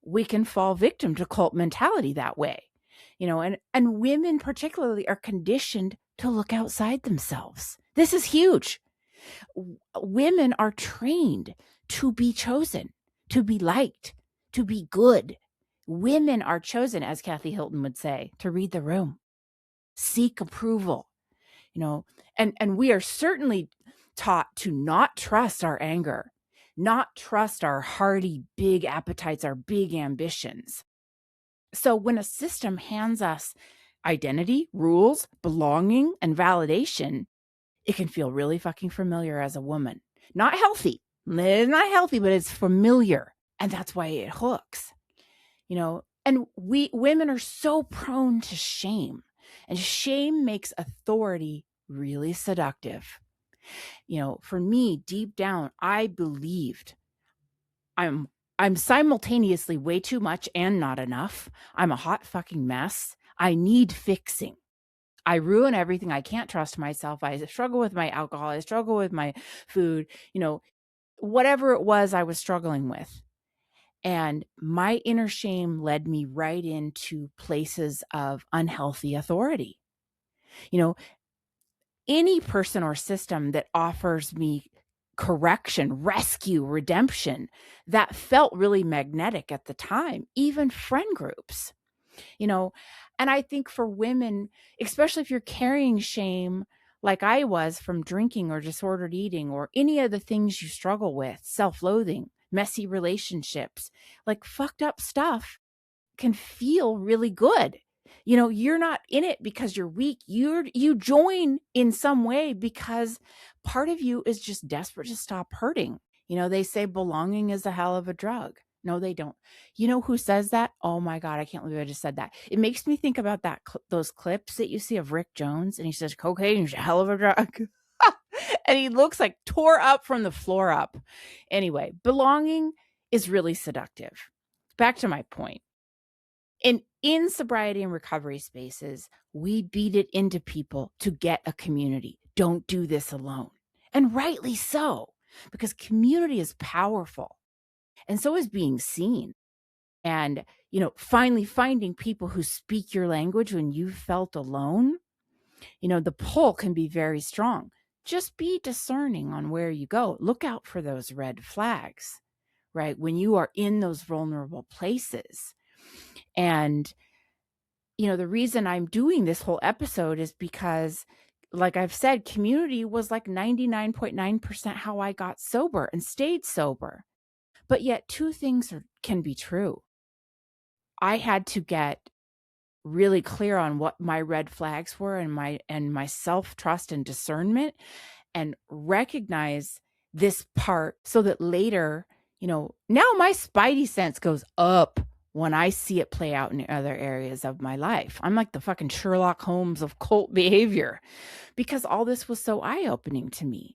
we can fall victim to cult mentality that way. And women particularly are conditioned to look outside themselves. This is huge. Women are trained to be chosen, to be liked, to be good. Women are chosen, as Kathy Hilton would say, to read the room, seek approval, and we are certainly taught to not trust our anger, not trust our hearty, big appetites, our big ambitions. So when a system hands us identity, rules, belonging, and validation, it can feel really fucking familiar as a woman. Not healthy. It's not healthy, but it's familiar. And that's why it hooks. And we women are so prone to shame. And shame makes authority really seductive. For me, deep down, I believed I'm simultaneously way too much and not enough. I'm a hot fucking mess. I need fixing. I ruin everything. I can't trust myself. I struggle with my alcohol. I struggle with my food, whatever it was I was struggling with. And my inner shame led me right into places of unhealthy authority. Any person or system that offers me correction, rescue, redemption, that felt really magnetic at the time, even friend groups, and I think for women, especially if you're carrying shame like I was from drinking or disordered eating or any of the things you struggle with, self-loathing, messy relationships, like fucked up stuff can feel really good. You're not in it because you're weak. You join in some way because part of you is just desperate to stop hurting. They say belonging is a hell of a drug. No, they don't. You know who says that? Oh my God, I can't believe I just said that. It makes me think about those clips that you see of Rick Jones, and he says cocaine is a hell of a drug. And he looks like tore up from the floor up. Anyway, belonging is really seductive. Back to my point. In sobriety and recovery spaces, we beat it into people to get a community. Don't do this alone. And rightly so, because community is powerful. And so is being seen. And, finally finding people who speak your language when you felt alone, the pull can be very strong. Just be discerning on where you go. Look out for those red flags, right? When you are in those vulnerable places. And, the reason I'm doing this whole episode is because, like I've said, community was like 99.9% how I got sober and stayed sober. But yet two things can be true. I had to get really clear on what my red flags were and my self-trust and discernment, and recognize this part so that later, now my spidey sense goes up when I see it play out in other areas of my life. I'm like the fucking Sherlock Holmes of cult behavior because all this was so eye-opening to me.